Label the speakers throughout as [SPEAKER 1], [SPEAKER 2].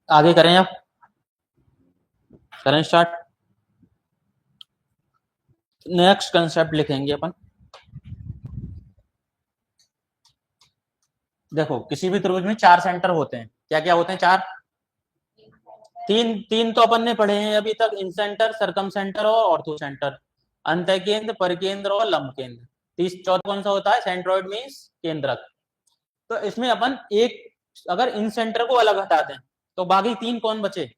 [SPEAKER 1] आगे करें अब, करें स्टार्ट। नेक्स्ट कंसेप्ट लिखेंगे अपन। देखो किसी भी त्रिभुज में चार सेंटर होते हैं। क्या क्या होते हैं? चार। तीन तीन तो अपन ने पढ़े हैं अभी तक, इन सेंटर, सरकम सेंटर और ऑर्थो सेंटर। अंत केंद्र, परिकेंद्र और लंब केंद्र। तीस चौथा कौन सा होता है? सेंट्रोइड मीन्स केंद्रक। तो इसमें अपन एक, अगर इन सेंटर को अलग हटा दें तो बाकी तीन कौन बचे?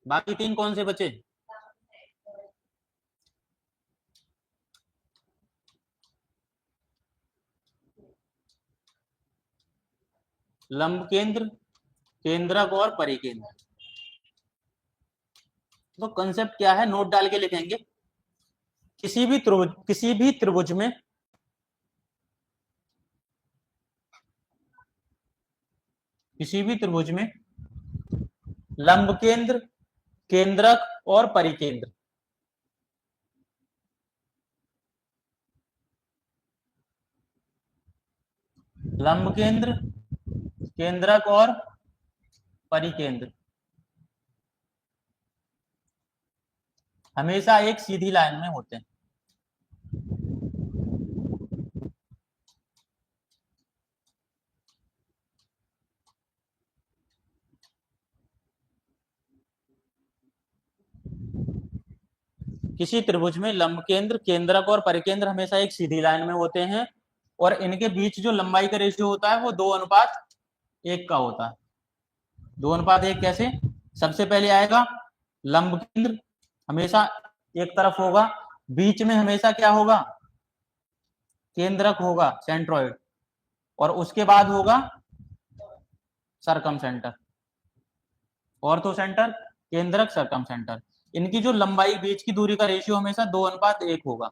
[SPEAKER 1] बाकी तीन कौन से बचे? लंब केंद्र, केंद्रक और परिकेंद्र। तो कंसेप्ट क्या है, नोट डाल के लिखेंगे। किसी भी त्रिभुज में किसी भी त्रिभुज में लंब केंद्र, केंद्रक और परिकेंद्र, लंब केंद्र, केंद्रक और परिकेंद्र हमेशा एक सीधी लाइन में होते हैं। किसी त्रिभुज में लंब केंद्र, केंद्रक और परिकेंद्र हमेशा एक सीधी लाइन में होते हैं, और इनके बीच जो लंबाई का रेशियो होता है वो 2:1 का होता है। 2:1 कैसे? सबसे पहले आएगा लंब केंद्र, हमेशा एक तरफ होगा। बीच में हमेशा क्या होगा? केंद्रक होगा, सेंट्रॉइड। और उसके बाद होगा सरकम सेंटर। ऑर्थो सेंटर, केंद्रक, सरकम सेंटर। इनकी जो लंबाई, बीच की दूरी का रेशियो हमेशा 2:1 होगा।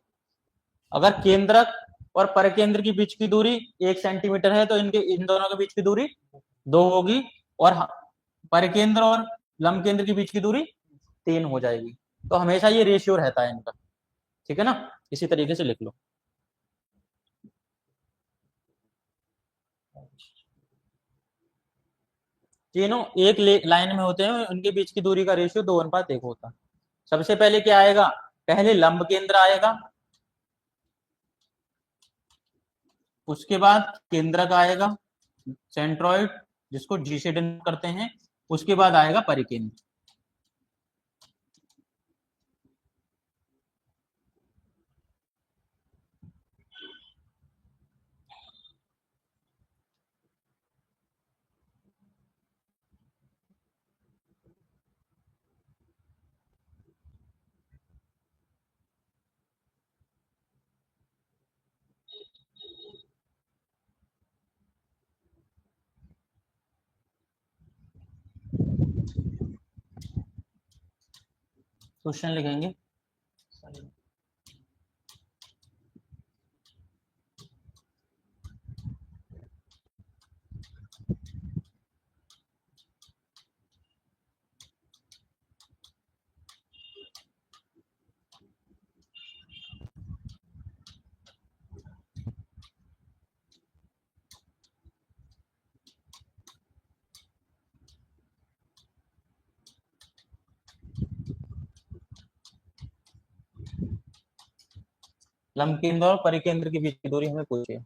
[SPEAKER 1] अगर केंद्रक और परिकेंद्र की बीच की दूरी 1 सेंटीमीटर है तो इनके इन दोनों के बीच की दूरी 2 होगी, और परिकेंद्र और लंब केंद्र के बीच की दूरी 3 हो जाएगी। तो हमेशा ये रेशियो रहता है इनका। ठीक है ना? इसी तरीके से लिख लो। तीनों एक लाइन में होते हैं, उनके बीच की दूरी का रेशियो 2:1 होता है। सबसे पहले क्या आएगा? पहले लंब केंद्र आएगा, उसके बाद केंद्रक आएगा, सेंट्रॉइड, जिसको जी से डिनोट करते हैं। उसके बाद आएगा परिकेंद्र। क्वेश्चन लिखेंगे। लंब केंद्र और परिकेंद्र के बीच की दूरी हमें पूछिए।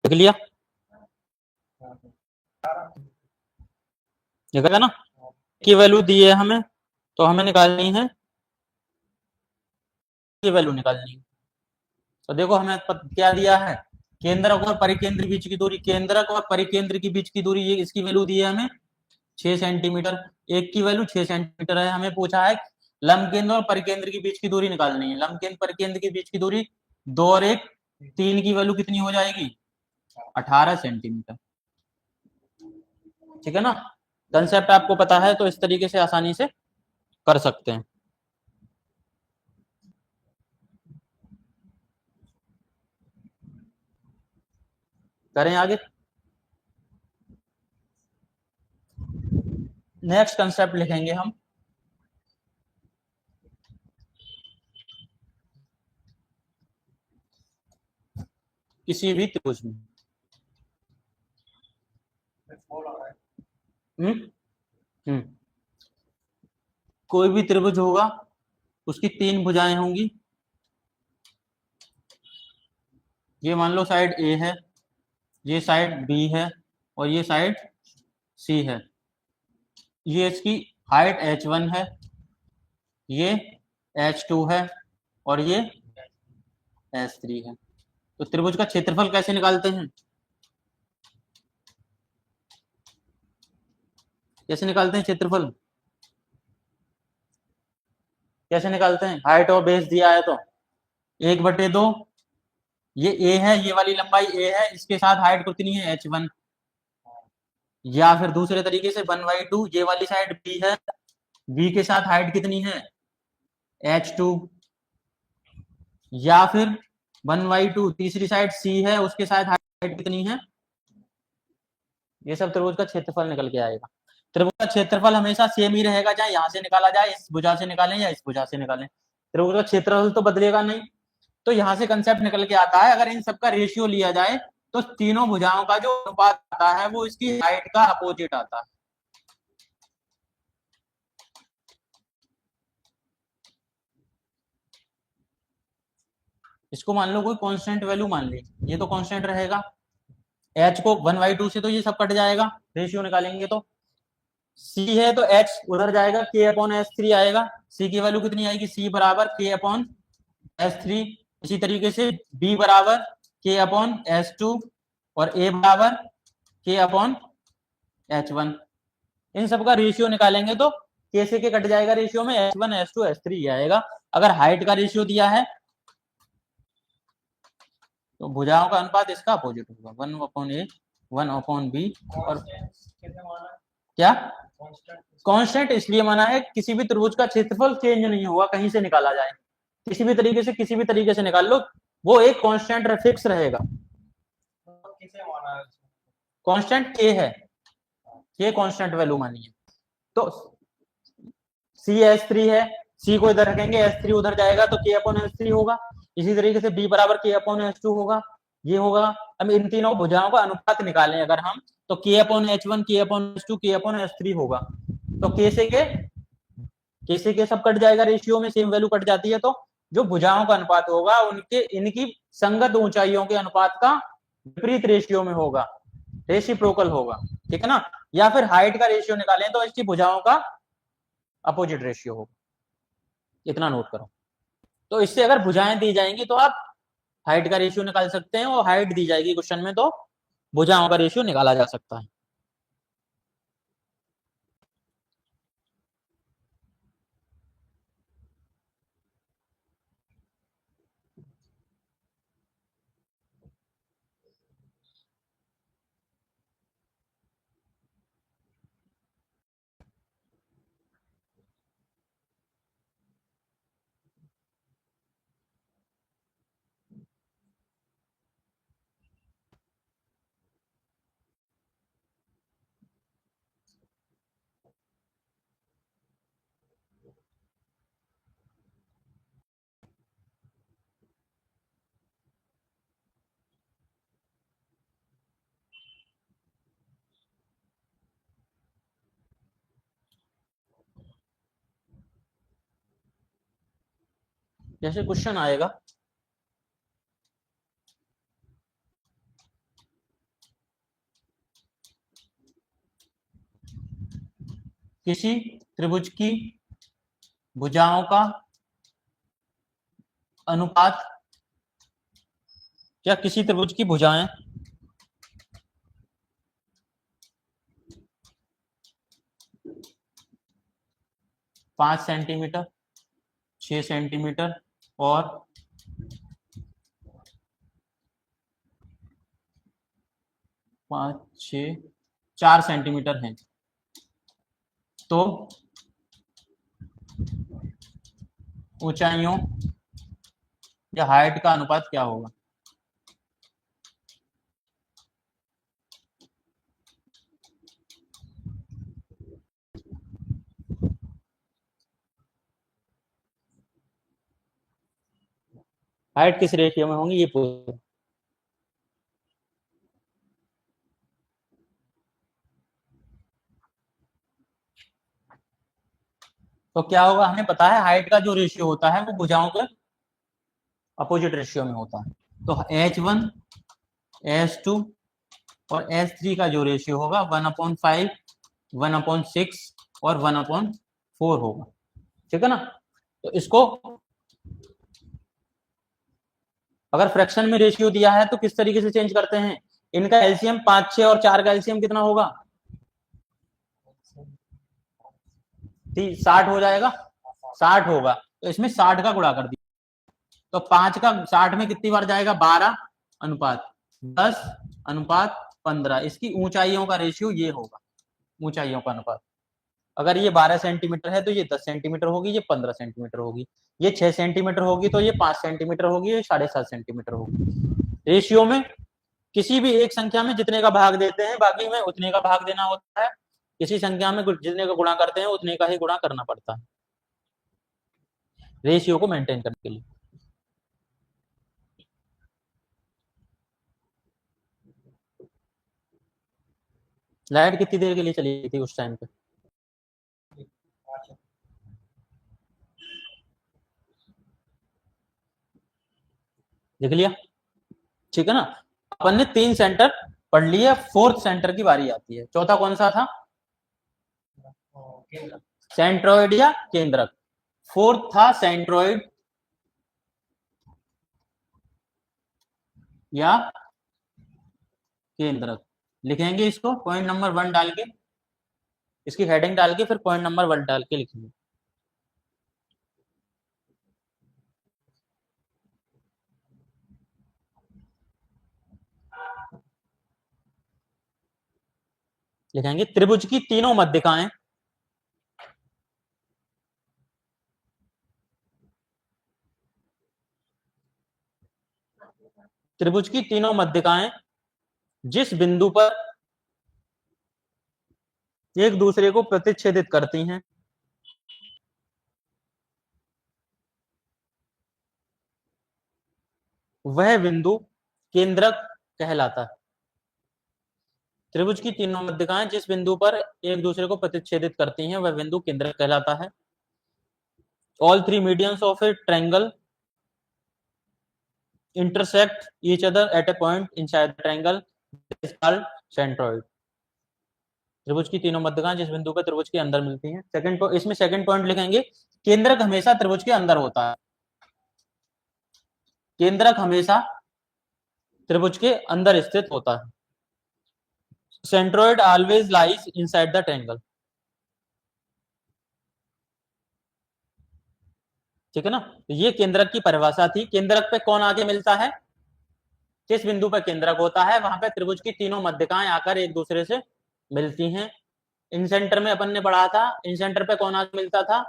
[SPEAKER 1] देख लिया, देखा ना, की वैल्यू दी है हमें, तो हमें निकालनी है की वैल्यू निकालनी है। तो देखो हमें क्या दिया है, केंद्रक और परिकेंद्र के बीच की दूरी, केंद्रक और परिकेंद्र के बीच की दूरी, ये इसकी वैल्यू दी है हमें 6 सेंटीमीटर, एक की वैल्यू 6 सेंटीमीटर है। हमें पूछा है लंब केंद्र और परिकेंद्र के बीच की दूरी निकालनी है। लंब केंद्र परिकेंद्र के बीच की दूरी 2 और 1 3 की वैल्यू कितनी हो जाएगी, 18 सेंटीमीटर। ठीक है ना, कंसेप्ट आपको पता है तो इस तरीके से आसानी से कर सकते हैं। करें आगे। नेक्स्ट कंसेप्ट लिखेंगे हम, किसी भी त्रिभुज में हम्म हम्म कोई भी त्रिभुज होगा, उसकी 3 भुजाएं होंगी। ये मान लो साइड ए है, ये साइड बी है, और ये साइड सी है। ये इसकी हाइट h1 है, ये h2 है, और ये h3 है। तो त्रिभुज का क्षेत्रफल कैसे निकालते हैं, कैसे निकालते हैं क्षेत्रफल, कैसे निकालते हैं, हाइट और बेस दिया है तो 1/2, ये ए है, ये वाली लंबाई ए है, इसके साथ हाइट कितनी है h1, या फिर दूसरे तरीके से 1/2, ये वाली साइड बी है, बी के साथ हाइट कितनी है h2, या फिर 1/2 तीसरी साइड सी है, उसके साथ हाइट कितनी है। ये सब त्रिभुज का क्षेत्रफल निकल के आएगा। त्रिभुज का क्षेत्रफल हमेशा सेम ही रहेगा, चाहे यहाँ से निकाला जाए, इस भुजा से निकालें या इस भुजा से निकालें, त्रिभुज का क्षेत्रफल तो बदलेगा नहीं। तो यहाँ से कंसेप्ट निकल के आता है, अगर इन सबका रेशियो लिया जाए तो तीनों भुजाओं का जो अनुपात आता है वो इसकी हाइट का अपोजिट आता है। इसको मान लो कोई कांस्टेंट वैल्यू मान ली, ये तो कांस्टेंट रहेगा, h को 1/2 से तो ये सब कट जाएगा, रेशियो निकालेंगे तो c है तो h उधर जाएगा, k/s3 आएगा, c की वैल्यू कितनी आएगी, c बराबर k/s3। इसी तरीके से b बराबर k/s2 और a बराबर k/h1। इन सब का रेशियो निकालेंगे तो k से के कट जाएगा, रेशियो में h1 h2 h3 आएगा। अगर हाइट का रेशियो दिया है तो भुजाओं का अनुपात इसका अपोजिट होगा, 1/a 1/b। और क्या कांस्टेंट इसलिए माना है, किसी भी त्रिभुज का क्षेत्रफल चेंज नहीं होगा, कहीं से निकाला जाए, किसी भी तरीके से, किसी भी तरीके से निकाल लो, वो एक कांस्टेंट फिक्स रहेगा। कांस्टेंट k है, k कांस्टेंट वैल्यू मानी है। तो CH3 है, C को इधर रखेंगे, H3 उधर जाएगा तो k/h3 होगा। इसी तरीके से B बराबर k/h2 होगा, ये होगा। अब इन तीनों भुजाओं का अनुपात निकालें अगर हम, तो k/h1 k/h2 k/h3 होगा। तो k से के सब कट जाएगा, रेशियो में सेम वैल्यू कट जाती है, तो जो भुजाओं का अनुपात होगा उनके इनकी संगत ऊंचाइयों के अनुपात का विपरीत रेशियो में होगा, रेसिप्रोकल होगा। ठीक है ना, या फिर हाइट का रेशियो निकालें तो इसकी भुजाओं का अपोजिट रेशियो होगा, इतना नोट करो। तो इससे अगर भुजाएं दी जाएंगी तो आप हाइट का रेशियो निकाल सकते हैं, और हाइट दी जाएगी क्वेश्चन में तो भुजाओं का रेशियो निकाला जा सकता है। जैसे क्वेश्चन आएगा, किसी त्रिभुज की भुजाओं का अनुपात, या किसी त्रिभुज की भुजाएं 5 सेंटीमीटर, 6 सेंटीमीटर और 4 सेंटीमीटर हैं, तो ऊंचाइयों या हाइट का अनुपात क्या होगा? हाइट किस रेशियो में होंगी ये पूछ, तो क्या होगा हमें पता है हाइट का जो रेशियो होता है वो भुजाओं के अपोजिट रेशियो में होता है। तो H1, H2 और H3 का जो रेशियो होगा 1/5, 1/6 और 1/4 होगा। ठीक है ना? तो इसको अगर फ्रैक्शन में रेशियो दिया है तो किस तरीके से चेंज करते हैं? इनका एलसीएम 5, 6 और 4 का एलसीएम कितना होगा? 60 हो जाएगा, 60 होगा, तो इसमें 60 का गुणा कर दिया, तो 5 का 60 में कितनी बार जाएगा? 12/10/15। इसकी ऊंचाइयों का रेशियो ये होगा, ऊंचाइयों का अनुपात। अगर ये 12 सेंटीमीटर है तो ये 10 सेंटीमीटर होगी, ये 15 सेंटीमीटर होगी, ये 6 सेंटीमीटर होगी तो ये 5 सेंटीमीटर होगी, ये 7.5 सेंटीमीटर होगी। रेशियो में किसी भी एक संख्या में जितने का भाग देते हैं बाकी में उतने का भाग देना होता है, किसी संख्या में जितने का गुणा करते हैं उतने का ही गुणा करना पड़ता है रेशियो को मेंटेन करने के लिए। लाइट कितनी देर के लिए चली थी उस टाइम पे? देख लिया? ठीक है ना? अपन ने 3 सेंटर पढ़ लिए, 4th सेंटर की बारी आती है। चौथा कौन सा था? सेंट्रॉइड या केंद्रक। 4th था सेंट्रॉइड या केंद्रक। लिखेंगे इसको पॉइंट नंबर 1 डाल के, इसकी हेडिंग डाल के फिर पॉइंट नंबर 1 डाल के लिखेंगे। लिखेंगे त्रिभुज की तीनों मध्यिकाएं त्रिभुज की तीनों मध्यिकाएं जिस बिंदु पर एक दूसरे को प्रतिच्छेदित करती हैं वह बिंदु केंद्रक कहलाता है। त्रिभुज की तीनों मध्यिकाएं जिस बिंदु पर एक दूसरे को प्रतिच्छेदित करती हैं वह बिंदु केंद्रक कहलाता है। All three medians of A triangle intersect each other at a point inside the triangle is called centroid। त्रिभुज की तीनों मध्यिकाएं जिस बिंदु पर त्रिभुज के अंदर मिलती हैं। इसमें सेकंड पॉइंट लिखेंगे केंद्रक हमेशा त्रिभुज के अंदर होता है। केंद्रक हमेशा त्रिभुज के अंदर स्थित होता है। Centroid always lies inside the triangle. ठीक है ना? तो ये केंद्रक की परिभाषा थी। केंद्रक पे कौन आके मिलता है? जिस बिंदु पर केंद्रक होता है वहां पे त्रिभुज की तीनों मध्यिकाएं आकर एक दूसरे से मिलती हैं। इन सेंटर में अपन ने पढ़ा था, इन सेंटर पे कौन आके मिलता था?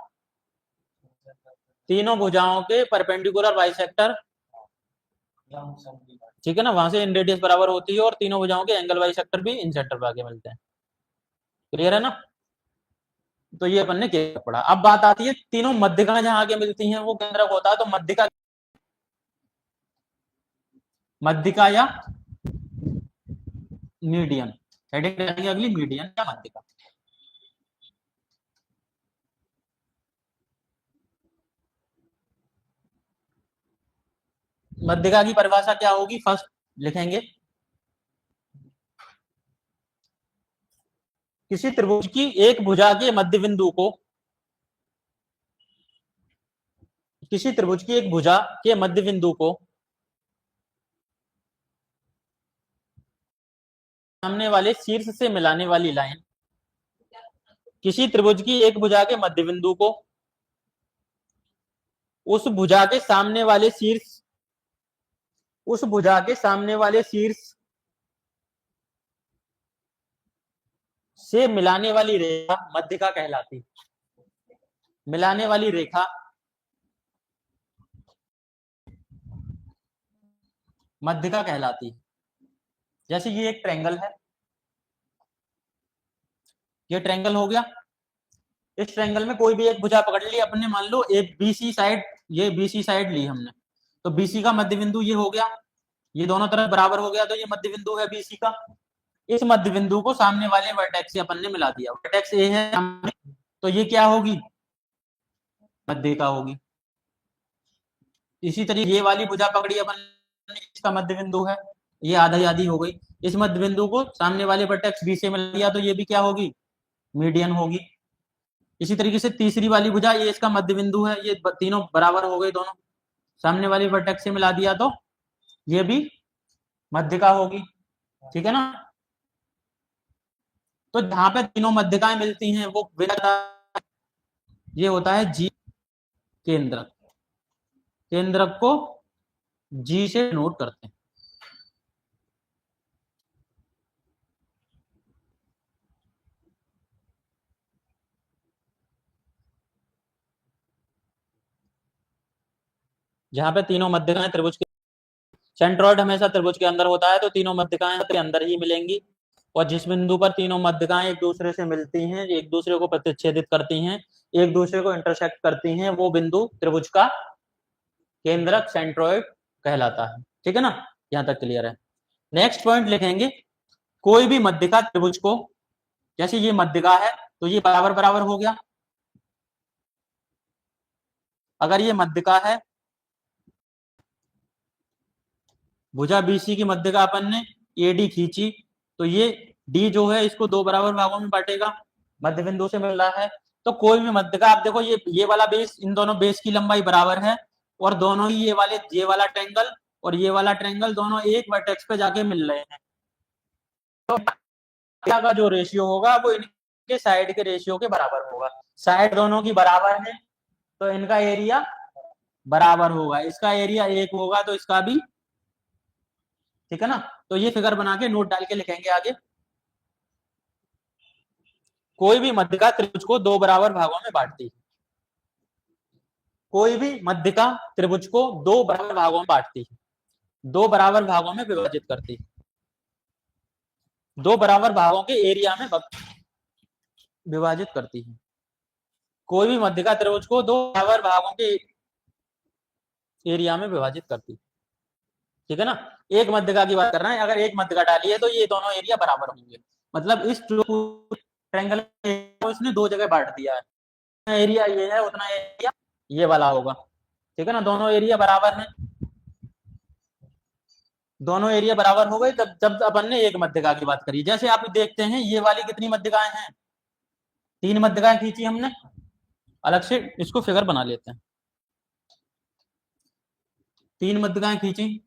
[SPEAKER 1] तीनों भुजाओं के परपेंडिकुलर बाइसेक्टर। ठीक है ना? वहां से इन रेडियस बराबर होती है और तीनों भुजाओं के एंगल बाइसेक्टर भी इन सेंटर पे आके मिलते हैं। क्लियर है ना? तो ये अपन ने केंद्रक पढ़ा। अब बात आती है तीनों मध्यिकाएं जहां आके मिलती हैं वो केंद्रक होता है। तो मध्यिका, मध्यिका या मीडियन, हेडिंग रहेगी अगली मीडियन या मध्यिका। मध्यिका की परिभाषा क्या होगी? फर्स्ट लिखेंगे किसी त्रिभुज की एक भुजा के मध्य बिंदु को, किसी त्रिभुज की एक भुजा के मध्य बिंदु को सामने वाले शीर्ष से मिलाने वाली लाइन, किसी त्रिभुज की एक भुजा के मध्य बिंदु को उस भुजा के सामने वाले शीर्ष, उस भुजा के सामने वाले शीर्ष से मिलाने वाली रेखा मध्यिका कहलाती। मिलाने वाली रेखा मध्यिका कहलाती है। जैसे ये एक ट्रायंगल है, ये ट्रायंगल हो गया। इस ट्रायंगल में कोई भी एक भुजा पकड़ ली अपने, मान लो एक बीसी साइड, ये बीसी साइड ली हमने, तो बीसी का मध्य बिंदु ये हो गया, ये दोनों तरफ बराबर हो गया, तो ये मध्य बिंदु है बीसी का। इस मध्य बिंदु को सामने वाले वर्टेक्स से अपन ने मिला दिया, वर्टेक्स ए है सामने, तो ये क्या होगी, मध्यिका होगी। इसी तरीके ये वाली भुजा पकड़ी अपन ने, इसका मध्य बिंदु है, ये आधा आधी हो गई, इस मध्य बिंदु को सामने वाले वर्टेक्स बी से मिला दिया, तो ये भी क्या होगी, मीडियन होगी। इसी तरीके से तीसरी वाली भुजा, ये इसका मध्य बिंदु है, ये तीनों बराबर हो गए, दोनों सामने वाली वर्टेक्स से मिला दिया, तो ये भी मध्यिका होगी। ठीक है ना। तो जहां पे तीनों मध्यिकाएं मिलती हैं वो ये होता है जी केंद्रक। केंद्रक को जी से नोट करते हैं। जहां पे तीनों मध्यिकाएं त्रिभुज के, सेंट्रॉइड हमेशा त्रिभुज के अंदर होता है, तो तीनों मध्यिकाएं के अंदर ही मिलेंगी। और जिस बिंदु पर तीनों मध्यिकाएं एक दूसरे से मिलती हैं, एक दूसरे को प्रतिच्छेदित करती हैं, एक दूसरे को इंटरसेक्ट करती हैं, वो बिंदु त्रिभुज का केंद्रक, सेंट्रॉइड कहलाता है। ठीक है ना, यहां तक क्लियर है। नेक्स्ट पॉइंट लिखेंगे, कोई भी मध्यिका त्रिभुज को, जैसे ये मध्यिका है तो ये बराबर बराबर हो गया। अगर ये मध्यिका है, भुजा बीसी की मध्यिका अपन ने एडी खींची, तो ये डी जो है इसको दो बराबर भागों में बांटेगा, मध्य बिंदु से मिल रहा है। तो कोई भी मध्यिका, आप देखो ये वाला बेस, इन दोनों बेस की लंबाई बराबर है, और दोनों ही ये वाला ट्रायंगल और ये वाला ट्रायंगल दोनों एक वर्टेक्स पे जाके मिल रहे हैं, तो का जो रेशियो होगा वो इनके साइड के रेशियो के बराबर होगा। साइड दोनों की बराबर है तो इनका एरिया बराबर होगा, इसका एरिया 1 होगा तो इसका भी। ठीक है ना। तो ये फिगर बना के नोट डाल के लिखेंगे आगे, कोई भी मध्यिका त्रिभुज को दो बराबर भागों में बांटती है। कोई भी मध्यिका त्रिभुज को दो बराबर भागों में बांटती है, दो बराबर भागों में विभाजित करती है, दो बराबर भागों के एरिया में विभाजित करती है। कोई भी मध्यिका त्रिभुज को दो बराबर भागों के एरिया में विभाजित करती है। ठीक है ना। एक मध्यिका की बात कर रहे हैं, अगर एक मध्यिका डाली है तो ये दोनों एरिया बराबर होंगे, मतलब इस ट्रायंगल को इसने दो जगह बांट दिया है, एरिया ये है उतना एरिया ये वाला होगा। ठीक है ना, दोनों एरिया बराबर हैं, दोनों एरिया बराबर हो गए तब जब अपन ने एक मध्यिका की बात करी। जैसे आप देखते हैं ये वाली कितनी मध्यिकाएं हैं, 3 मध्यिकाएं खींची हमने, अलग से इसको फिगर बना लेते हैं। 3 मध्यिकाएं खींची,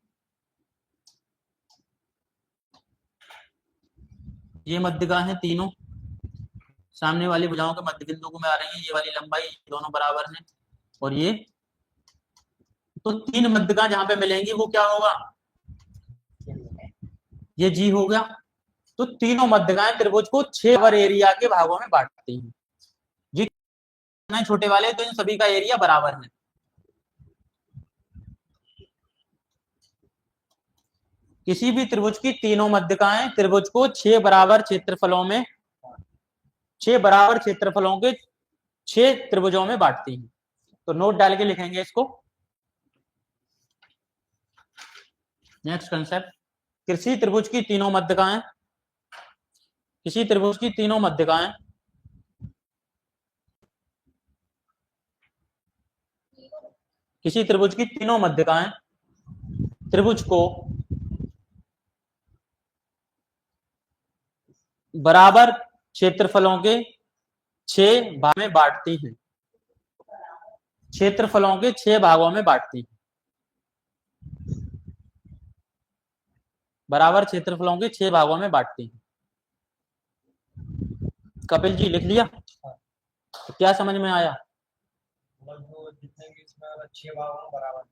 [SPEAKER 1] ये मध्यिका है तीनों, सामने वाली भुजाओं के मध्य बिंदु को में आ रही है, ये वाली लंबाई दोनों बराबर हैं, और ये तो 3 मध्यिका जहां पे मिलेंगी वो क्या होगा, ये जी हो गया। तो तीनों मध्यिकाएं त्रिभुज को 6 बराबर एरिया के भागों में बांटती हैं। जी छोटे वाले तो इन सभी का एरिया बराबर है। किसी भी त्रिभुज की तीनों मध्यिकाएं त्रिभुज को 6 बराबर क्षेत्रफलों में, 6 बराबर क्षेत्रफलों के 6 त्रिभुजों में बांटती हैं। तो नोट डाल के लिखेंगे इसको। नेक्स्ट कंसेप्ट, किसी त्रिभुज की तीनों मध्यिकाएं, किसी त्रिभुज की तीनों मध्यिकाएं किसी त्रिभुज की तीनों मध्यिकाएं त्रिभुज को बराबर क्षेत्रफलों के 6 भाग में बांटती हैं। क्षेत्रफलों के 6 भागों में बांटती हैं। बराबर क्षेत्रफलों के 6 भागों में बांटती हैं। कपिल जी लिख लिया? तो क्या समझ में आया?
[SPEAKER 2] जितने भी इसमें 6 भाग बराबर,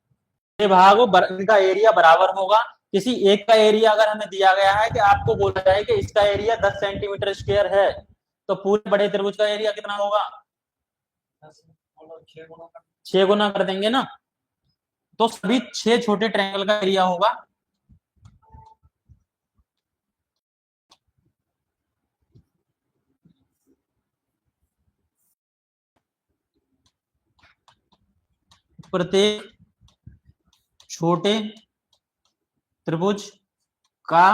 [SPEAKER 1] 6 भाग इनका एरिया बराबर होगा। किसी एक का एरिया अगर हमें दिया गया है कि आपको बोला जाए कि इसका एरिया 10 सेंटीमीटर स्क्वायर है, तो पूरे बड़े त्रिभुज का एरिया कितना होगा? 6 गुना कर देंगे ना, तो सभी 6 छोटे ट्रायंगल का एरिया होगा। प्रत्येक छोटे त्रिभुज का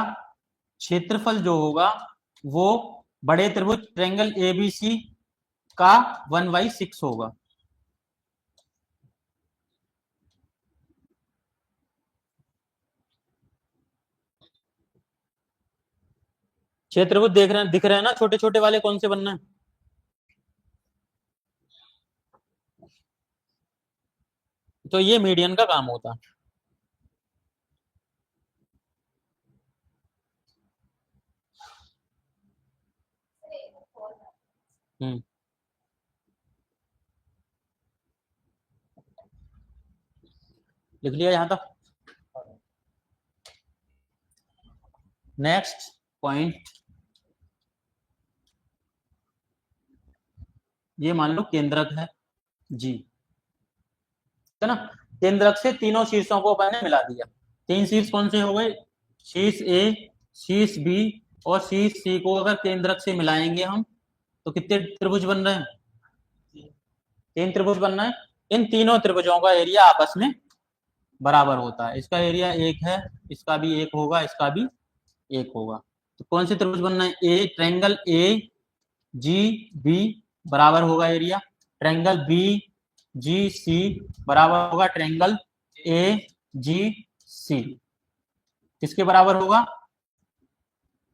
[SPEAKER 1] क्षेत्रफल जो होगा वो बड़े त्रिभुज ट्रायंगल एबीसी का 1/6 होगा। क्षेत्रफल देख रहे हैं, दिख रहे हैं ना छोटे छोटे वाले कौन से बनना है? तो ये मीडियन का काम होता है। लिख लिया यहां तक? नेक्स्ट पॉइंट, ये मान लो केंद्रक है जी, है ना। केंद्रक से तीनों शीर्षों को अपन ने मिला दिया। 3 शीर्ष कौन से हो गए? शीर्ष ए, शीर्ष बी और शीर्ष सी को अगर केंद्रक से मिलाएंगे हम तो कितने त्रिभुज बन रहे हैं? 3 त्रिभुज बन रहे हैं। इन तीनों त्रिभुजों का एरिया आपस में बराबर होता है। इसका एरिया 1 है, इसका भी 1 होगा, इसका भी 1 होगा। तो कौन से त्रिभुज बनना है? ए ट्रायंगल ए जी बी बराबर होगा एरिया, ट्रायंगल बी जी सी बराबर होगा ट्रायंगल ए जी सी। किसके बराबर होगा?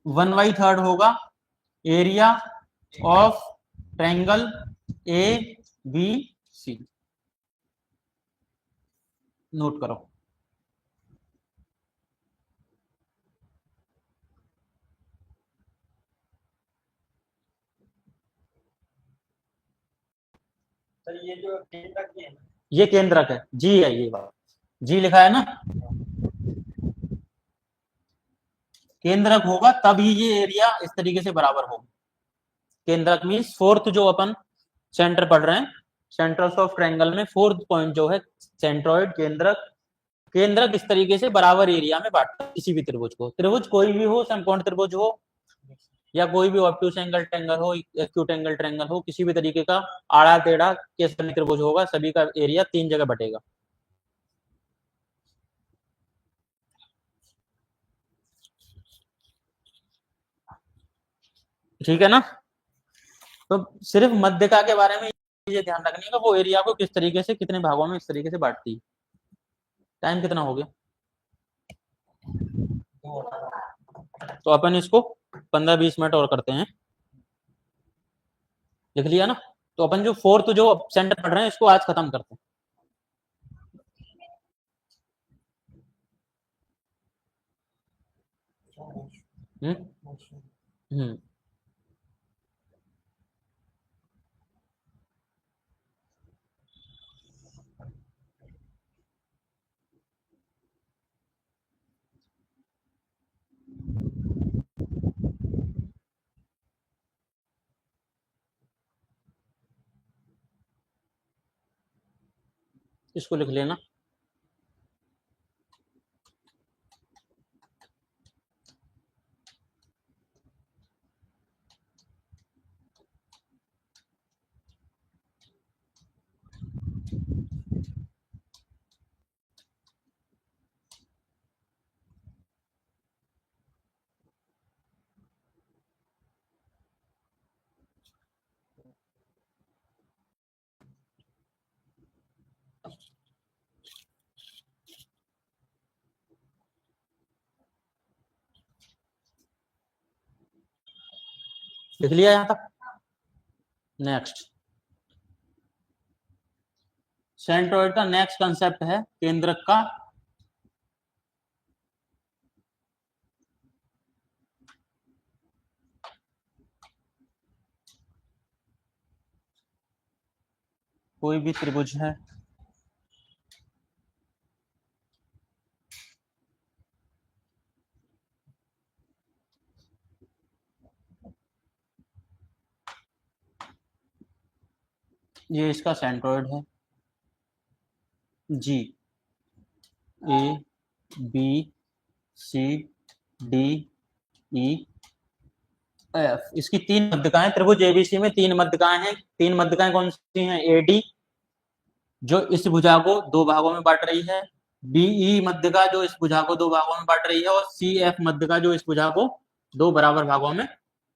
[SPEAKER 1] 1/3 होगा area of triangle A B C. Note करो।
[SPEAKER 2] सर ये जो केंद्रक है,
[SPEAKER 1] ये केंद्रक है जी, है ये बात, जी लिखा है ना। केंद्रक होगा तभी ये एरिया इस तरीके से बराबर होगा। केंद्रक मीन्स फोर्थ, जो अपन सेंटर पढ़ रहे हैं, सेंटर्स ऑफ ट्रायंगल में फोर्थ पॉइंट जो है सेंट्रोइड केंद्रक। केंद्रक इस तरीके से बराबर एरिया में बांटता है किसी भी त्रिभुज को। त्रिभुज कोई भी हो, समकोण त्रिभुज हो या कोई भी ऑब्ट्यूस एंगल ट्रायंगल हो, एक्यूट एंगल ट्रायंगल हो, किसी भी तरीके का आड़ा टेढ़ा कैसा त्रिभुज होगा, सभी का एरिया 3 जगह बटेगा। ठीक है ना। तो सिर्फ मध्यका के बारे में ये ध्यान रखने का, वो एरिया को किस तरीके से कितने भागों में इस तरीके से बांटती है। टाइम कितना हो गया? तो अपन इसको 15-20 मिनट और करते हैं। लिख लिया ना। तो अपन जो फोर्थ जो सेंटर पढ़ रहे हैं इसको आज खत्म करते हैं। हम्म इसको लिख लेना। लिख लिया यहां तक। नेक्स्ट, सेंट्रोइड का नेक्स्ट कंसेप्ट है केंद्रक का। कोई भी त्रिभुज है ये इसका सेंट्रोइड है। जी, A B C D E F, इसकी तीन मध्यकाएं, त्रिभुज एबीसी में तीन मध्यकाएं हैं। तीन मध्यकाएं कौन सी हैं? एडी जो इस भुजा को दो भागों में बांट रही है, बीई मध्यका जो इस भुजा को दो भागों में बांट रही है, और सी एफ मध्यका जो इस भुजा को दो बराबर भागों में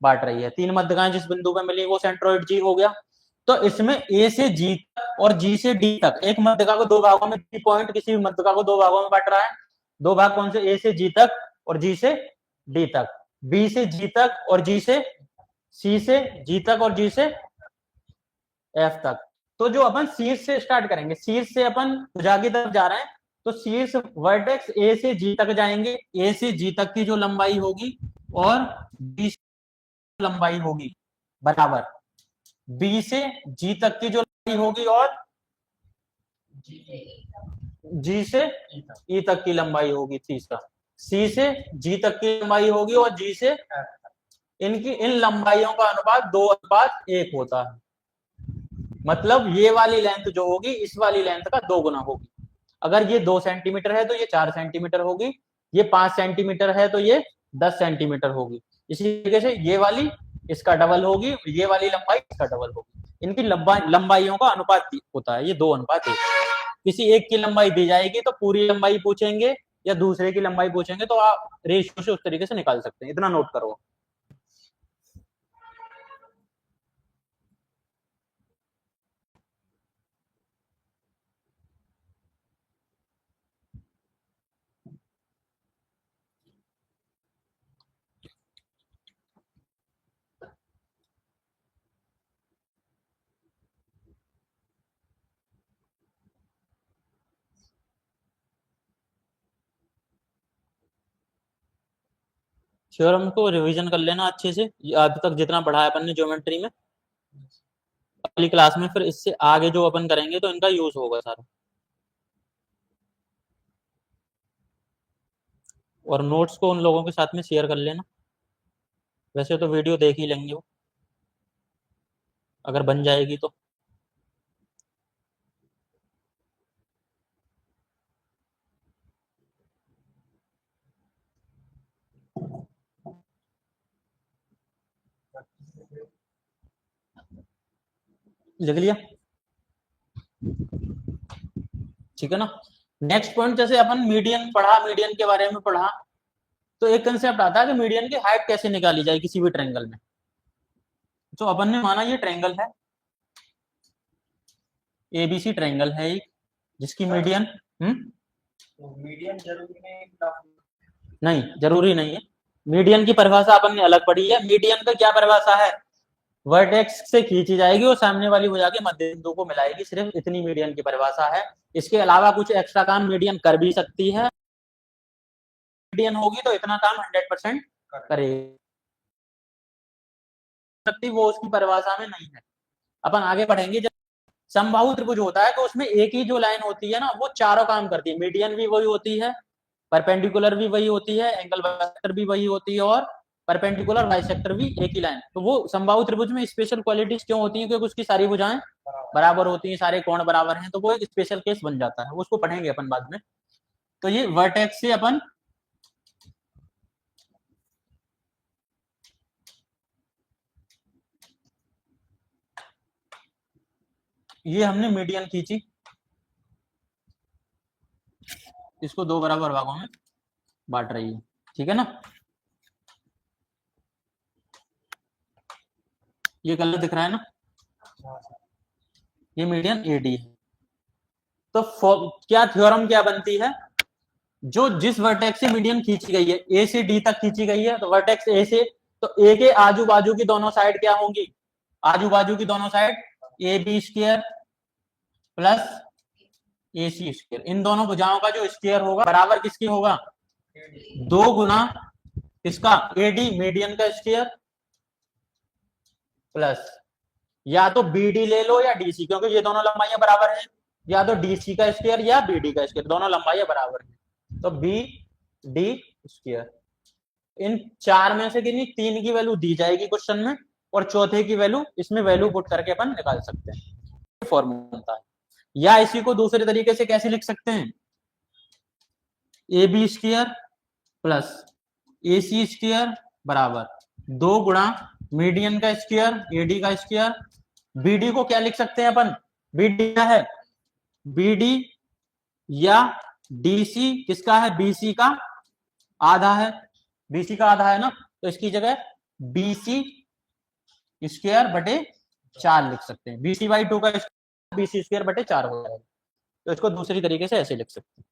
[SPEAKER 1] बांट रही है। तीन मध्यकाएं जिस बिंदु पर मिली वो सेंट्रोइड जी हो गया। तो इसमें ए से जी तक और जी से डी तक, एक मध्यका को दो भागों में, डी पॉइंट किसी भी मध्यका को दो भागों में बांट रहा है। दो भाग कौन से? ए से जी तक और जी से डी तक, बी से जी तक और जी से, सी से जी तक और जी से एफ तक। तो जो अपन शीर्ष से स्टार्ट करेंगे, शीर्ष से अपन भुजा की तरफ जा रहे हैं, तो शीर्ष वर्टेक्स ए से जी तक जाएंगे। ए से जी तक की जो लंबाई होगी और बी से लंबाई होगी बराबर, बी से जी तक की जो लंबाई होगी और जी से ई तक की लंबाई होगी। तीसरा, सी से जी तक की लंबाई होगी और जी से, इनकी इन लंबाइयों का अनुपात 2:1 होता है। मतलब ये वाली लेंथ जो होगी इस वाली लेंथ का 2 गुना होगी। अगर ये 2 सेंटीमीटर है तो ये 4 सेंटीमीटर होगी, ये 5 सेंटीमीटर है तो ये 10 सेंटीमीटर होगी। इसी तरीके से ये वाली इसका डबल होगी, ये वाली लंबाई इसका डबल होगी। इनकी लंबाइयों का अनुपात होता है ये 2:1। किसी एक की लंबाई दी जाएगी तो पूरी लंबाई पूछेंगे, या दूसरे की लंबाई पूछेंगे तो आप रेशियो से उस तरीके से निकाल सकते हैं। इतना नोट करो। थ्योरम को रिवीजन कर लेना अच्छे से, अभी तक जितना पढ़ा है अपन ने ज्योमेट्री में। अगली क्लास में फिर इससे आगे जो अपन करेंगे तो इनका यूज होगा सारा। और नोट्स को उन लोगों के साथ में शेयर कर लेना। वैसे तो वीडियो देख ही लेंगे वो, अगर बन जाएगी तो। लिख लिया? ठीक है ना। नेक्स्ट पॉइंट, जैसे अपन मीडियन पढ़ा, मीडियन के बारे में पढ़ा, तो एक कंसेप्ट आता है कि मीडियन की हाइट कैसे निकाली जाए किसी भी ट्रायंगल में। तो अपन ने माना ये ट्रायंगल है, एबीसी ट्रायंगल है एक, जिसकी मीडियन
[SPEAKER 2] मीडियन जरूरी
[SPEAKER 1] नहीं, जरूरी नहीं है। मीडियन की परिभाषा अपन ने अलग पढ़ी है। मीडियन का क्या परिभाषा है? वर्टेक्स से खींची जाएगी और सामने वाली भुजा के मध्य बिंदु को मिलाएगी, सिर्फ इतनी मीडियन की परिभाषा है। इसके अलावा कुछ एक्स्ट्रा काम मीडियन कर भी सकती है। मीडियन होगी तो इतना काम 100% करेगी, सकती वो उसकी परिभाषा में नहीं है। अपन आगे बढ़ेंगे। जब समबाहु त्रिभुज होता है तो उसमें एक ही जो लाइन होती है ना, वो चारों काम करती है। मीडियन भी वही होती है, परपेंडिकुलर भी वही होती है, एंगल बाइसेक्टर भी वही होती है, और परपेंडिकुलर बाइसेक्टर भी एक ही लाइन। तो वो समबाहु त्रिभुज में स्पेशल क्वालिटीज क्यों होती हैं? क्योंकि उसकी सारी भुजाएं बराबर होती हैं, सारे कोण बराबर हैं, तो वो एक स्पेशल केस बन जाता है। उसको पढ़ेंगे अपन बाद में। तो ये वर्टेक्स से अपन ये हमने मीडियन खींची, इसको दो बराबर भागों में बांट रही है। ठीक है ना। ये कलर दिख रहा है ना, ये मीडियन एडी है। तो क्या थ्योरम क्या बनती है? जो जिस वर्टेक्स से मीडियन खींची गई है, ए से डी तक खींची गई है, तो वर्टेक्स ए से तो ए के आजू बाजू की दोनों साइड क्या होंगी, आजू बाजू की दोनों side A B square plus A C square. इन दोनों भुजाओं का जो स्क्वायर होगा बराबर किसकी होगा, 2 गुना किसका, एडी मीडियन का स्क्वायर प्लस या तो बीडी ले लो या डीसी, क्योंकि ये दोनों लंबाइयां बराबर हैं, या तो डीसी का स्क्वायर या बीडी का स्क्वायर, दोनों लंबाइयां बराबर हैं, तो बी डी स्क्वायर। इन चार में से किन्हीं 3 की वैल्यू दी जाएगी क्वेश्चन में, और चौथे की वैल्यू इसमें वैल्यू पुट करके अपन निकाल सकते हैं, फॉर्मूला बनता है। या इसी को दूसरे तरीके से कैसे लिख सकते हैं, A B square plus A C square बराबर 2 गुणा मीडियन का स्क्वायर एडी का स्क्वायर। बीडी को क्या लिख सकते हैं अपन, बीडी क्या है, बीडी या डीसी किसका है, बीसी का आधा है, बीसी का आधा है ना, तो इसकी जगह बीसी स्क्वायर बटे 4 लिख सकते हैं, बीसी बाई 2 का बीसी स्क्वायर बटे 4 हो जाएगा। तो इसको दूसरी तरीके से ऐसे लिख सकते हैं।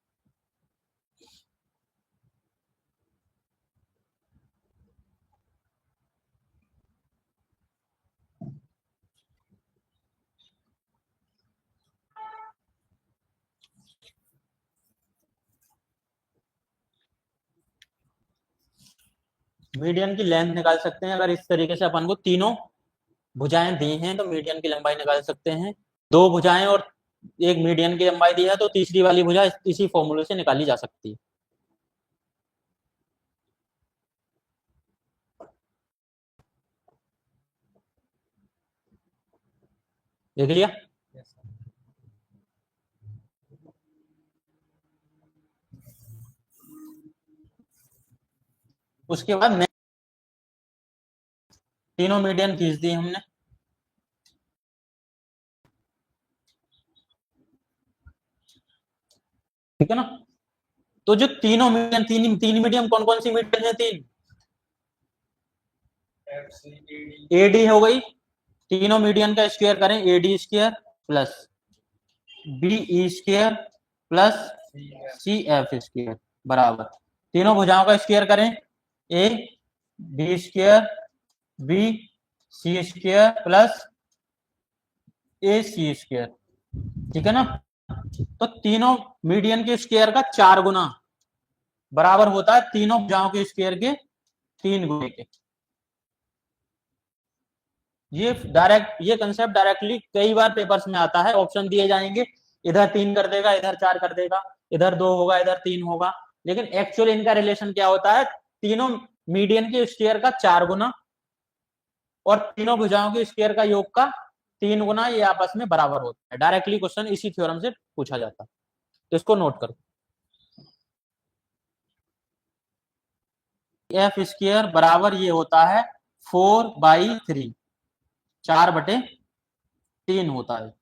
[SPEAKER 1] मीडियन की लेंथ निकाल सकते हैं, अगर इस तरीके से अपन को तीनों भुजाएं दी हैं तो मीडियन की लंबाई निकाल सकते हैं। 2 भुजाएं और एक मीडियन की लंबाई दी है तो तीसरी वाली भुजा इसी फॉर्मूले से निकाली जा सकती है। देख लिया। उसके बाद तीनों मीडियन खींच दी हमने, ठीक है ना। तो जो तीनों मीडियन तीन मीडियम कौन कौन सी मीडियन है, 3 एडी हो गई, तीनों मीडियन का स्क्वायर करें, AD square plus B square plus C F square बराबर तीनों भुजाओं का स्क्वायर करें, A B square B C square plus A C square, ठीक है ना। तो तीनों मीडियन के स्क्वायर का 4 गुना बराबर होता है तीनों भुजाओं के स्क्वायर के 3 गुने के। ये कंसेप्ट डायरेक्टली कई बार पेपर्स में आता है, ऑप्शन दिए जाएंगे, इधर 3 कर देगा, इधर 4 कर देगा, इधर 2 होगा, इधर 3 होगा, लेकिन एक्चुअली इनका रिलेशन क्या होता है, तीनों मीडियन के स्क्वायर का 4 गुना और तीनों भुजाओं के स्क्वायर का योग का 3 गुना, ये आपस में बराबर होता है। डायरेक्टली क्वेश्चन इसी थ्योरम से पूछा जाता है, तो इसको नोट करो। एफ स्क्वायर बराबर ये होता है 4/3, 4/3 होता है।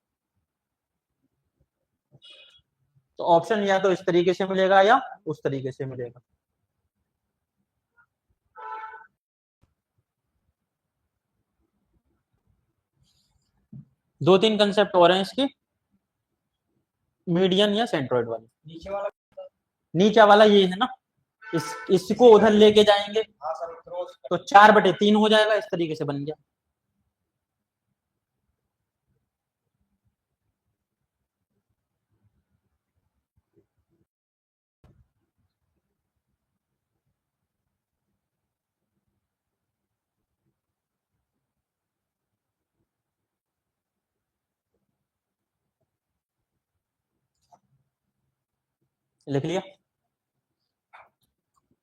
[SPEAKER 1] तो ऑप्शन या तो इस तरीके से मिलेगा या उस तरीके से मिलेगा। दो तीन कंसेप्ट और हैं इसके, मीडियन या सेंट्रोइड वाले। नीचे वाला ये है ना, इसको उधर लेके जाएंगे तो 4/3 हो जाएगा, इस तरीके से बन गया। लिख लिया।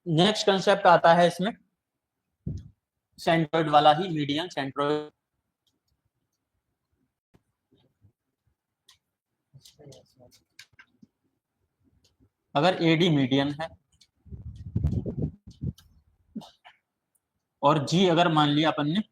[SPEAKER 1] नेक्स्ट कंसेप्ट आता है इसमें सेंट्रोइड वाला ही, मीडियन सेंट्रोइड। अगर एडी मीडियन है और जी अगर मान लिया अपन ने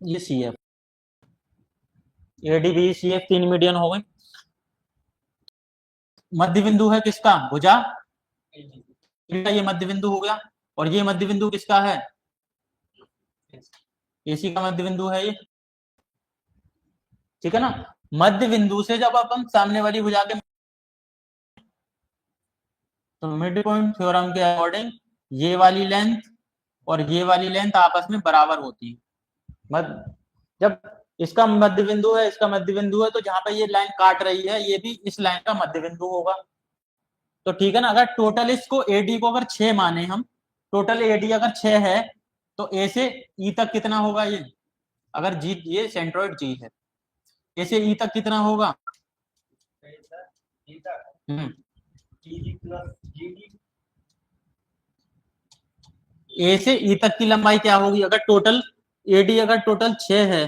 [SPEAKER 1] ये C F, AD B C F 3 median हो गए। मध्य बिंदु है किसका, भुजा
[SPEAKER 2] AG,
[SPEAKER 1] का ये मध्य बिंदु हो गया, और ये मध्य बिंदु किसका है, एसी का मध्य बिंदु है ये, ठीक है ना। मध्य बिंदु से जब अपन सामने वाली भुजा के, तो मिड पॉइंट थ्योरम के अकॉर्डिंग ये वाली लेंथ और ये वाली लेंथ आपस में बराबर होती है। जब इसका मध्य बिंदु है, इसका मध्य बिंदु है, तो जहां पे ये लाइन काट रही है ये भी इस लाइन का मध्य बिंदु होगा। तो ठीक है ना। अगर टोटल इसको एडी को अगर 6 माने हम, टोटल एडी अगर 6 है, तो ए से ई तक कितना होगा ये, अगर जी ये सेंट्रोइड जी है, ए से ई तक कितना होगा,
[SPEAKER 2] G तक
[SPEAKER 1] हम्म,
[SPEAKER 2] GG प्लस GD,
[SPEAKER 1] ए से ई तक की लंबाई क्या होगी, अगर टोटल एडी अगर टोटल 6 है,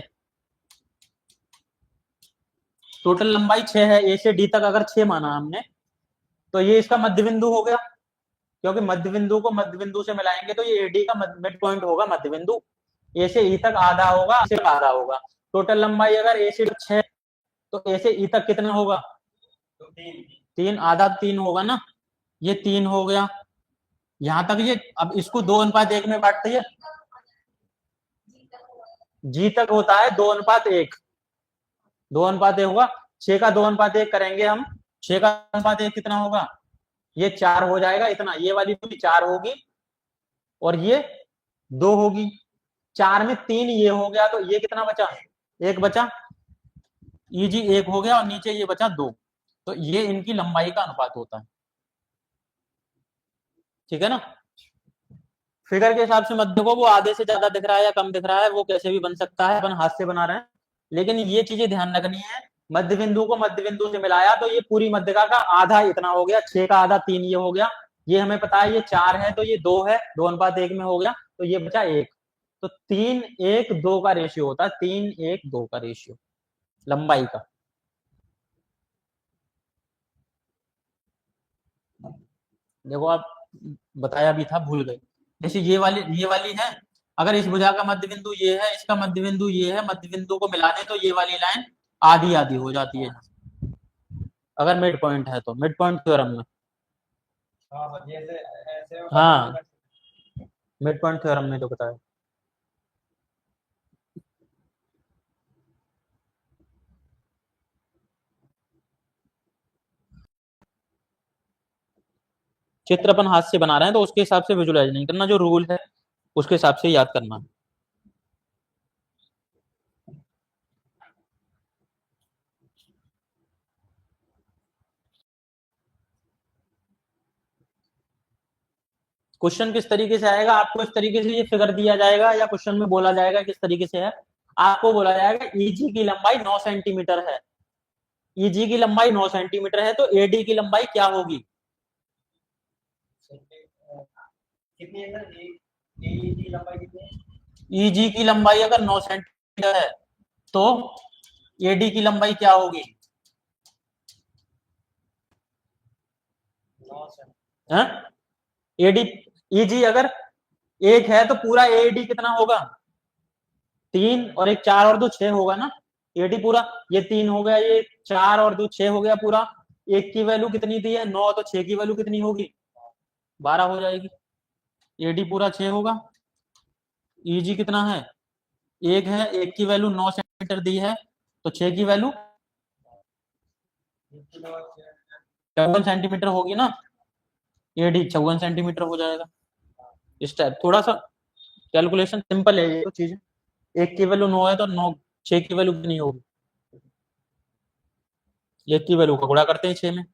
[SPEAKER 1] टोटल लंबाई 6 है, ए से डी तक अगर 6 माना हमने, तो ये इसका मध्य बिंदु हो गया, क्योंकि मध्य बिंदु को मध्य बिंदु से मिलाएंगे तो ये एडी का मिड पॉइंट होगा मध्य बिंदु, ए से ई तक आधा होगा, से आधा होगा। टोटल लंबाई अगर ए से 6, तो ए से ई तक कितना होगा,
[SPEAKER 2] तो 3,
[SPEAKER 1] 3, आधा 3 होगा ना, ये 3 हो गया। यहां तक ये, अब इसको 2:1 में बांटते हैं, जी तक होता है 2:1, 2:1 होगा, 6 का 2:1 करेंगे हम, 6 का 2:1 कितना होगा, ये 4 हो जाएगा, इतना ये वाली दूरी 4 होगी और ये 2 होगी, 4 में 3 ये हो गया, तो ये कितना बचा, 1 बचा, ईजी 1 हो गया और नीचे ये बचा 2, तो ये इनकी लंबाई का अनुपात होता है, ठीक है ना। फिगर के हिसाब से मध्य को वो आधे से ज्यादा दिख रहा है या कम दिख रहा है, वो कैसे भी बन सकता है, अपन हाथ से बना रहे हैं, लेकिन ये चीजें ध्यान रखनी है। मध्य बिंदु को मध्य बिंदु से मिलाया तो ये पूरी मध्यका का आधा इतना हो गया, 6 का आधा 3 ये हो गया, ये हमें पता है ये 4 है तो ये 2 है, 2:1 में हो गया, तो ये बचा 1, तो 3:1:2 का रेशियो होता है, 3:1:2 का रेशियो लंबाई का। देखो आप, बताया भी था, भूल गए। जैसे ये वाली है, अगर इस भुजा का मध्य बिंदु ये है, इसका मध्य बिंदु ये है, मध्य बिंदु को मिला दें तो ये वाली लाइन आधी आधी हो जाती है, अगर मिड पॉइंट है तो, मिड पॉइंट थ्योरम में,
[SPEAKER 2] हाँ जैसे ऐसे
[SPEAKER 1] हाँ मिड पॉइंट थ्योरम में तो बताया। चित्र अपन हाथ से बना रहे हैं तो उसके हिसाब से विजुलाइज नहीं करना, जो रूल है उसके हिसाब से याद करना। क्वेश्चन किस तरीके से आएगा, आपको इस तरीके से ये फिगर दिया जाएगा या क्वेश्चन में बोला जाएगा किस तरीके से है, आपको बोला जाएगा ईजी की लंबाई 9 सेंटीमीटर है, ईजी की लंबाई 9 सेंटीमीटर है, तो एडी की लंबाई क्या होगी,
[SPEAKER 2] कितनी है सर, AE की लंबाई कितनी है?
[SPEAKER 1] ईजी की लंबाई अगर 9 सेंटीमीटर है तो एडी की लंबाई क्या होगी,
[SPEAKER 2] 9 से
[SPEAKER 1] एडी, ईजी अगर 1 है तो पूरा एडी कितना होगा, 3 और 1 4 और 2 6 होगा ना, एडी पूरा, ये 3 हो गया, ये 4 और 2 6 हो गया पूरा, 1 की वैल्यू कितनी दी है 9, तो 6 की वैल्यू कितनी होगी 12 हो जाएगी, एडी पूरा 6 होगा। ईजी कितना है, 1 है, 1 की वैल्यू 9 सेंटीमीटर दी है, तो 6 की वैल्यू 54 सेंटीमीटर होगी ना, एडी 54 सेंटीमीटर हो जाएगा। इस टाइप थोड़ा सा कैलकुलेशन सिंपल है ये तो चीज, 1 की वैल्यू 9 है तो 9, 6 की वैल्यू कितनी होगी, 1 की वैल्यू का गुणा करते हैं 6 में,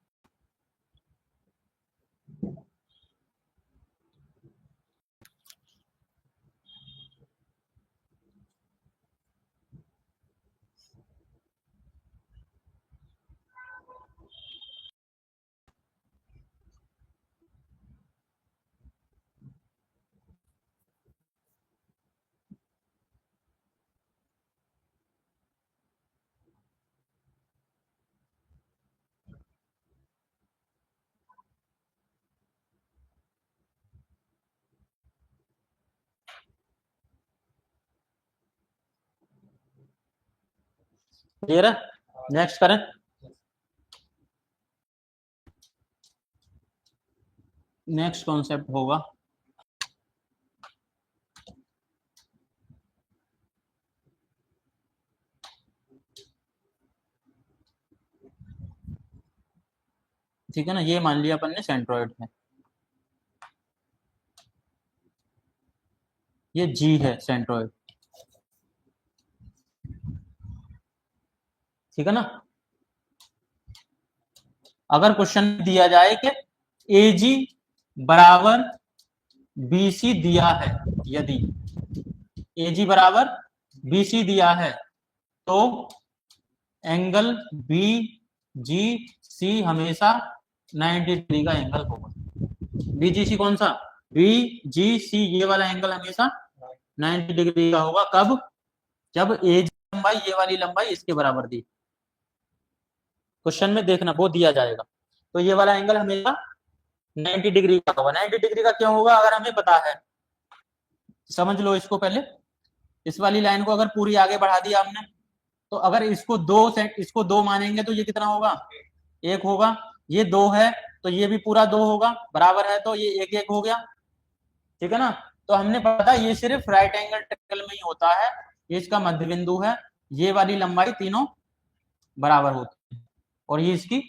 [SPEAKER 1] क्लियर है। नेक्स्ट करें, नेक्स्ट कॉन्सेप्ट होगा ठीक है ना, ये मान लिया अपन ने सेंट्रोइड है, ये जी है सेंट्रोइड, ठीक है ना। अगर क्वेश्चन दिया जाए कि एजी बराबर बीसी दिया है, यदि एजी बराबर बीसी दिया है तो एंगल बी जी सी हमेशा 90 डिग्री का एंगल होगा। बीजीसी कौन सा, बी जी सी, ये वाला एंगल हमेशा 90 डिग्री का होगा। कब, जब एजी लंबाई, ये वाली लंबाई इसके बराबर दी, क्वेश्चन में देखना वो दिया जाएगा, तो ये वाला एंगल हमेशा 90 डिग्री का होगा। 90 डिग्री का क्यों होगा, अगर हमें पता है, समझ लो इसको पहले, इस वाली लाइन को अगर पूरी आगे बढ़ा दिया हमने, तो अगर इसको दो मानेंगे तो ये कितना होगा, एक होगा। ये दो है तो ये भी पूरा दो होगा, बराबर है तो ये एक एक हो गया, ठीक है ना। तो हमने पता ये सिर्फ राइट एंगल ट्रायंगल में ही होता है, ये इसका मध्य बिंदु है, ये वाली लंबाई तीनों बराबर होती है और ये इसकी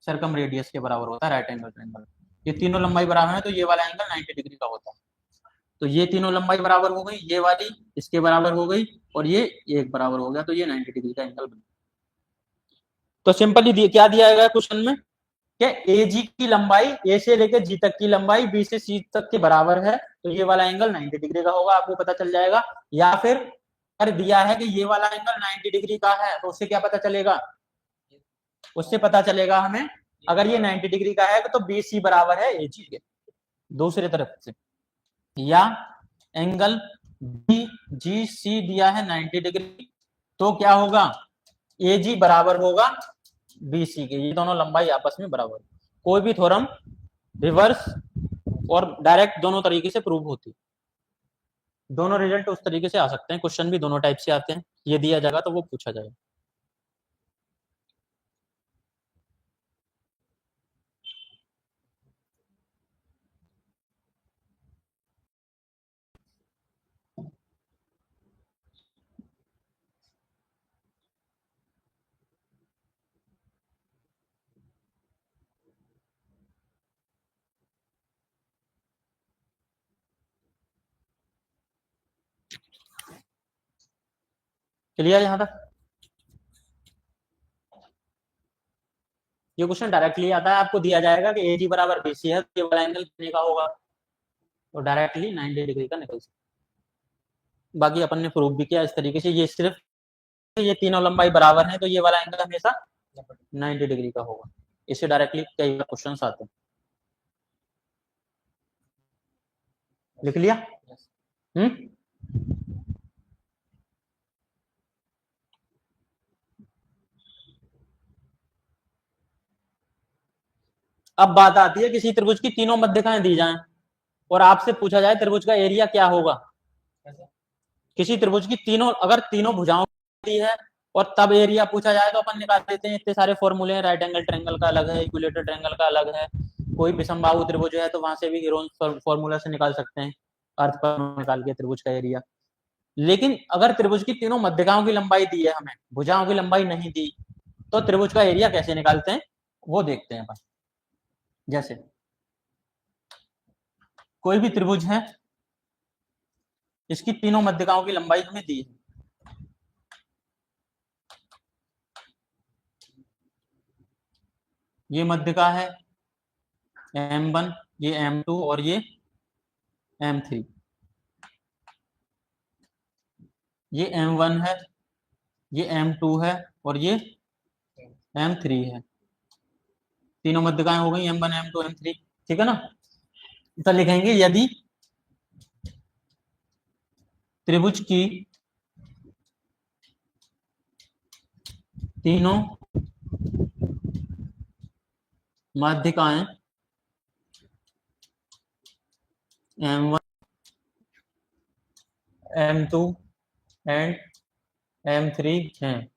[SPEAKER 1] सर्कम रेडियस के बराबर होता है राइट एंगल ट्रायंगल। ये तीनों लंबाई बराबर है तो ये वाला एंगल 90 डिग्री का होता है। तो ये तीनों लंबाई बराबर हो गई, ये वाली इसके बराबर हो गई और ये एक बराबर हो गया, तो ये 90 डिग्री का एंगल बन। तो सिंपली क्या दिया गया क्वेश्चन में कि एजी की लंबाई, ए से लेकर जी तक की लंबाई बी से सी तक के बराबर है, तो ये वाला एंगल 90 डिग्री का होगा, आपको पता चल जाएगा। या फिर अगर दिया है कि ये वाला एंगल 90 डिग्री का है तो उससे क्या पता चलेगा, उससे पता चलेगा हमें, अगर ये 90 डिग्री का है तो बी सी बराबर है एजी के, दूसरे तरफ से। या एंगल बी जी सी दिया है 90 डिग्री, तो क्या होगा, ए जी बराबर होगा बी सी के, ये दोनों लंबाई आपस में बराबर। कोई भी थ्योरम रिवर्स और डायरेक्ट दोनों तरीके से प्रूव होती, दोनों रिजल्ट उस तरीके से आ सकते हैं, क्वेश्चन भी दोनों टाइप से आते हैं, ये दिया जाएगा तो वो पूछा जाएगा। क्लियर यहां तक, ये क्वेश्चन डायरेक्टली आता है, आपको दिया जाएगा कि एजी बराबर बीसी है, तो ये वाला एंगल कितने का होगा, तो डायरेक्टली 90 डिग्री का निकल सकता। बाकी अपन ने प्रूव भी किया इस तरीके से, ये सिर्फ ये तीनों लंबाई बराबर है तो ये वाला एंगल हमेशा 90 डिग्री का होगा, इससे डायरेक्टली कई बार क्वेश्चन आते हैं। लिख लिया, अब बात आती है किसी त्रिभुज की तीनों मध्यकाएं दी जाएं और आपसे पूछा जाए त्रिभुज का एरिया क्या होगा। किसी त्रिभुज की तीनों, अगर तीनों भुजाओं दी है और तब एरिया पूछा जाए तो अपन निकाल देते हैं, इतने सारे फॉर्मूले हैं, राइट एंगल ट्रायंगल का अलग है, इक्विलेटरल ट्रायंगल का अलग है, कोई विषमबाहु त्रिभुज है तो वहां से भी हीरोन फॉर्मूला से निकाल सकते हैं, अर्थ पर निकाल के त्रिभुज का एरिया। लेकिन अगर त्रिभुज की तीनों मध्यकाओं की लंबाई दी है, हमें भुजाओं की लंबाई नहीं दी, तो त्रिभुज का एरिया कैसे निकालते हैं वो देखते हैं अपन। जैसे कोई भी त्रिभुज है, इसकी तीनों मध्यकाओं की लंबाई हमें दी है, ये मध्यका है M1, ये M2 और ये M3, ये M1 है, ये M2 है और ये M3 है, तीनों मध्यकाएं हो गई M1 M2 M3, ठीक है ना। तो लिखेंगे यदि त्रिभुज की तीनों माध्यिकाएं M1 M2 एंड M3 हैं,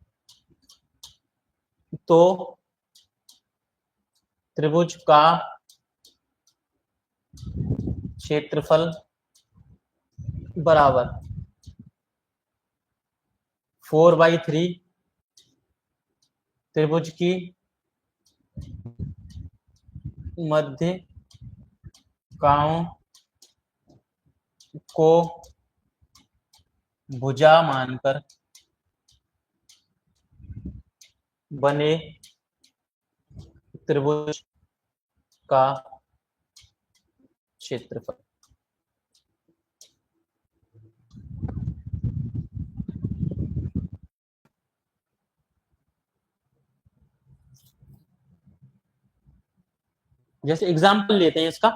[SPEAKER 1] तो त्रिभुज का क्षेत्रफल बराबर 4/3 त्रिभुज की मध्यिकाओं को भुजा मानकर बने त्रिभुज का क्षेत्रफल। जैसे एग्जाम्पल लेते हैं इसका,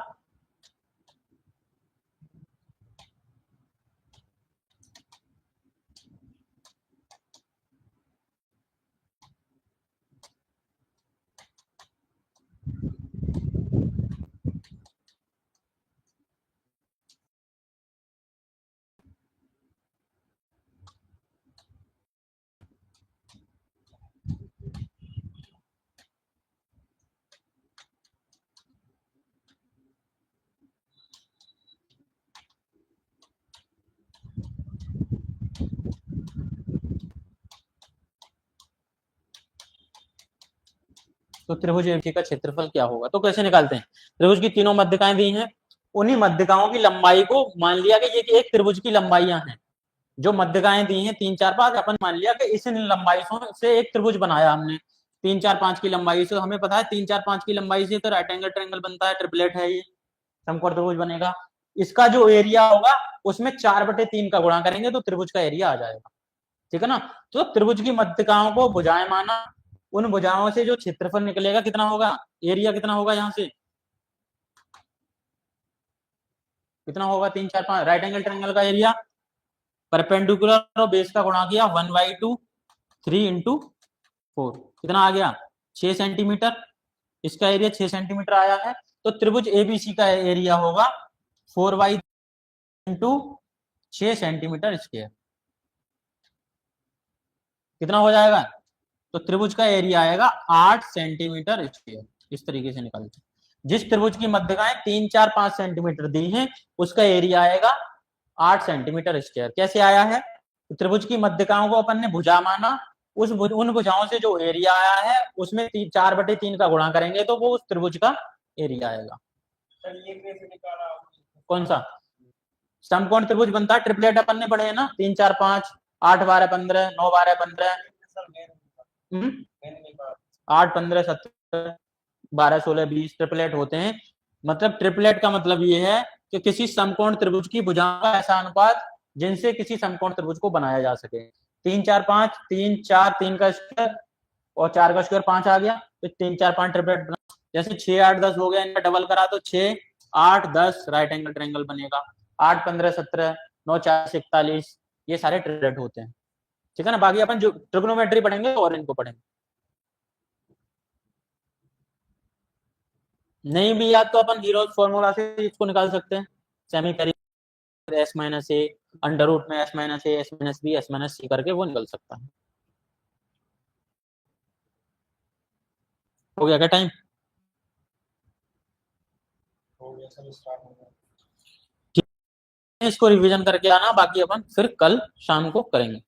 [SPEAKER 1] तो त्रिभुज ABC का क्षेत्रफल क्या होगा, तो कैसे निकालते हैं। त्रिभुज की तीनों मध्यकाएं दी हैं, उन्हीं मध्यकाओं की लंबाई को मान लिया कि ये एक त्रिभुज की लंबाइयां हैं। जो मध्यकाएं दी हैं 3 4 5, अपन मान लिया कि इस लंबाई से एक त्रिभुज बनाया हमने। 3 4 5 की लंबाई से हमें पता है 3 4 5 की लंबाई से तो राइट एंगल ट्रायंगल बनता है, ट्रिपलेट है, ये समकोण त्रिभुज बनेगा। इसका जो एरिया होगा उसमें 4/3 का गुणा करेंगे तो त्रिभुज का एरिया आ जाएगा, ठीक है ना। तो त्रिभुज की मध्यकाओं को भुजाएं माना, उन भुजाओं से जो क्षेत्रफल निकलेगा कितना होगा, एरिया कितना होगा, यहां से कितना होगा 3 4 5 राइट एंगल ट्रायंगल का एरिया, परपेंडिकुलर और बेस का गुणा किया 1/2 3 × 4 कितना आ गया 6 सेंटीमीटर। इसका एरिया 6 सेंटीमीटर आया है। तो त्रिभुज ABC का एरिया होगा 4/3 × 6 सेंटीमीटर स्क्वायर। कितना हो जाएगा, तो त्रिभुज का एरिया आएगा 8 सेंटीमीटर स्क्वायर। इस तरीके से निकालते हैं। जिस त्रिभुज की मध्यकाएं 3 4 5 सेंटीमीटर दी हैं उसका एरिया आएगा 8 सेंटीमीटर स्क्वायर। कैसे आया है, तो त्रिभुज की मध्यकाओं को अपन ने भुजा माना, उन भुजाओं से जो एरिया आया है उसमें 4/3 का गुणा करेंगे तो वो उस त्रिभुज का एरिया आएगा।
[SPEAKER 2] सर ये कैसे निकाला आपने?
[SPEAKER 1] कौन सा समकोण त्रिभुज बनता है, ट्रिपलेट अपन ने पढ़े हैं ना, 3 4 5 8 12 15 9 12 15
[SPEAKER 2] सर मैंने नहीं कहा।
[SPEAKER 1] 8 15 17 12 16 20 ट्रिपलेट होते हैं। मतलब ट्रिपलेट का मतलब ये है कि किसी समकोण त्रिभुज की भुजाओं का ऐसा अनुपात जिनसे किसी समकोण त्रिभुज को बनाया जा सके। 3 4 5 3 4 3 का स्क्वायर और 4 का स्क्वायर 5 आ गया, तो 3 4 5 ट्रिपलेट बना। जैसे 6 8 10 हो गया, इनका डबल करा तो 6 8 10 राइट एंगल ट्रायंगल बनेगा। 8 15 17 9 4 41 ये सारे ट्रिपलेट होते हैं, ठीक है ना। बाकी अपन जो ट्रिग्नोमेट्री पढ़ेंगे और इनको पढ़ेंगे। नहीं भी याद तो अपन हीरोज फॉर्मूला से इसको निकाल सकते हैं। सेमी पेरिमेटर S-A अंडर रूट में S-A S-B S-C करके वो निकल सकता है। हो गया क्या टाइम?
[SPEAKER 2] हो गया सर, स्टार्ट हो गया।
[SPEAKER 1] इसको रिवीजन करके आना, बाकी अपन फिर कल शाम को करेंगे।